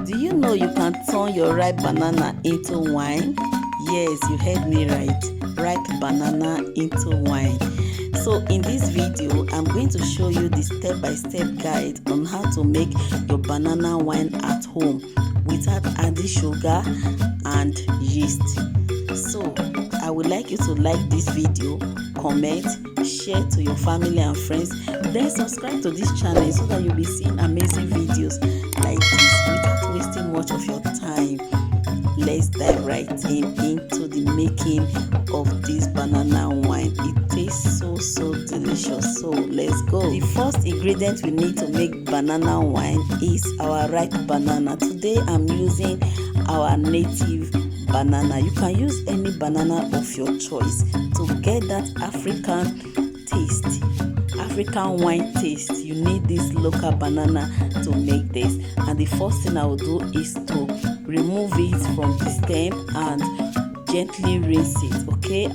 Do you know you can turn your ripe banana into wine? Yes, you heard me right. Ripe banana into wine. So in this video, I'm going to show you the step-by-step guide on how to make your banana wine at home without adding sugar and yeast. So I would like you to like this video, comment, share to your family and friends, then subscribe to this channel so that you'll be seeing amazing videos like this without wasting much of your time. Let's dive right into the making of this banana wine. It tastes so delicious, so let's go. The first ingredient we need to make banana wine is our ripe banana. Today I'm using our native banana. You can use any banana of your choice to get that African taste, African wine taste. You need this local banana to make this, and the first thing I will do is to remove it from the stem and gently rinse it. Okay,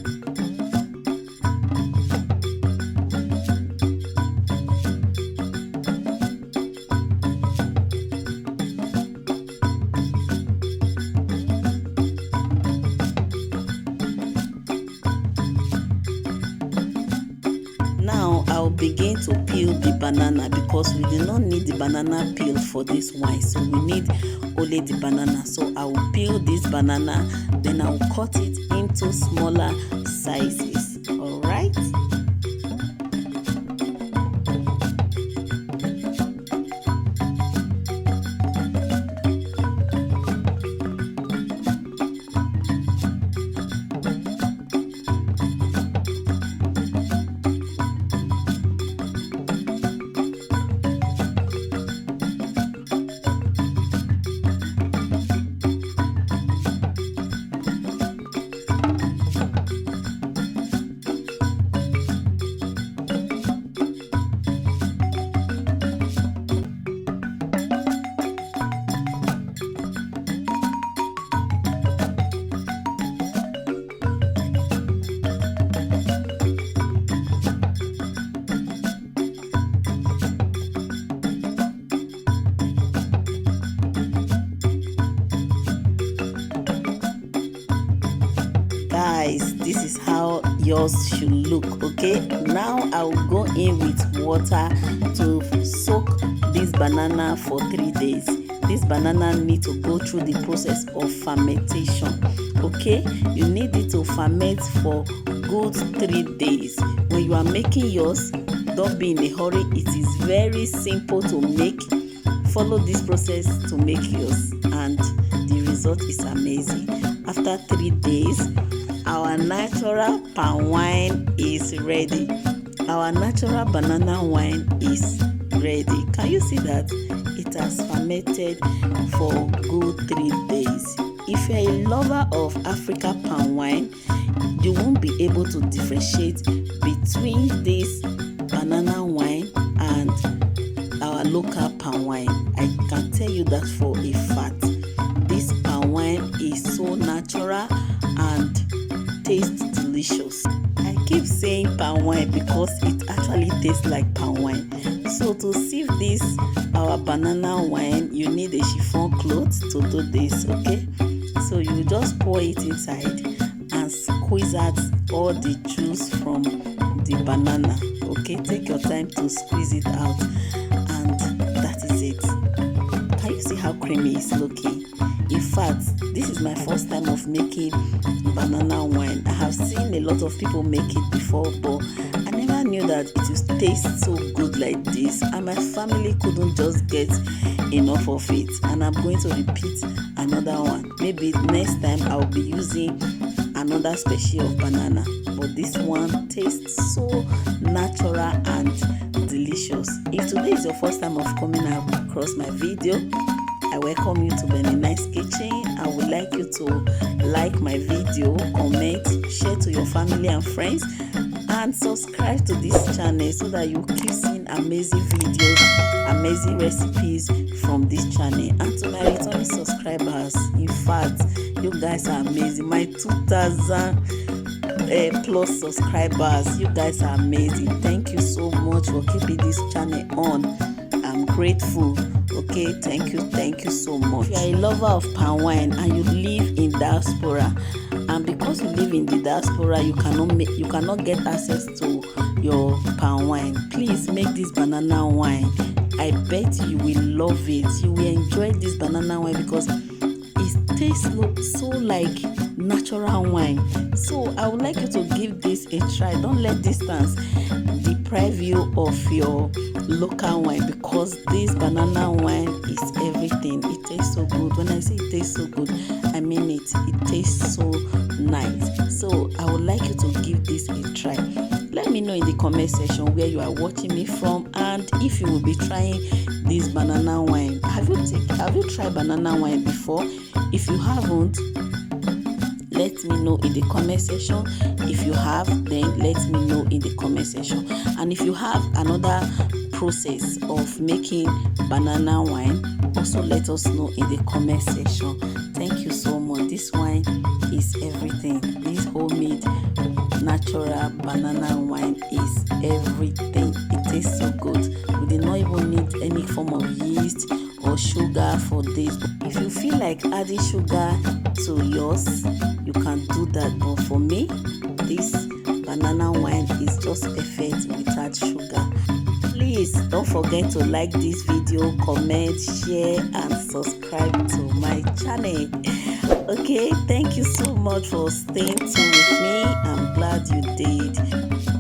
now I'll begin to peel the banana because we do not need the banana peel for this wine, so we need only the banana. So I will peel this banana, then I will cut it into smaller sizes. All right. Guys, this is how yours should look. Okay, now I will go in with water to soak this banana for 3 days. This banana need to go through the process of fermentation. Okay, you need it to ferment for good 3 days. When you are making yours, don't be in a hurry. It is very simple to make. Follow this process to make yours, and the result is amazing. After 3 days, our natural palm wine is ready. Our natural banana wine is ready. Can you see that? It has fermented for good 3 days. If you're a lover of Africa palm wine, you won't be able to differentiate between this banana wine and our local palm wine. I can tell you that for a fact. This palm wine is so natural and tastes delicious. I keep saying palm wine because it actually tastes like palm wine. So to sieve this our banana wine, you need a chiffon cloth to do this. Okay, so you just pour it inside and squeeze out all the juice from the banana. Okay, take your time to squeeze it out, and that is it. Can you see how creamy it's looking? In fact, this is my first time of making banana wine. I have seen a lot of people make it before, but I never knew that it would taste so good like this, and my family couldn't just get enough of it, and I'm going to repeat another one. Maybe next time I'll be using another species of banana, but this one tastes so natural and delicious. If today is your first time of coming across my video, I welcome you to Benini's Kitchen. I would like you to like my video, comment, share to your family and friends, and subscribe to this channel so that you keep seeing amazing videos, amazing recipes from this channel. And to my returning subscribers, in fact, you guys are amazing. My 2,000 plus subscribers, you guys are amazing. Thank you so much for keeping this channel on. I'm grateful. Okay, thank you so much. If you are a lover of palm wine and you live in diaspora, and because you live in the diaspora, you cannot get access to your palm wine, please make this banana wine. I bet you will love it. You will enjoy this banana wine because it tastes so like natural wine. So I would like you to give this a try. Don't let distance deprive you of your local wine, because this banana wine is everything. It tastes so good. When I say it tastes so good, I mean it. It tastes so nice. So I would like you to give this a try. Let me know in the comment section where you are watching me from, and if you will be trying this banana wine. Have you tried banana wine before? If you haven't, let me know in the comment section. If you have, then let me know in the comment section. And if you have another process of making banana wine, also let us know in the comment section. Thank you so much. This wine is everything. This homemade natural banana wine is everything. It tastes so good. We did not even need any form of yeast or sugar for this. If you feel like adding sugar to yours, you can do that, but for me, this banana wine is just perfect without sugar. Please don't forget to like this video, comment, share and subscribe to my channel. Okay, thank you so much for staying tuned with me. I'm glad you did.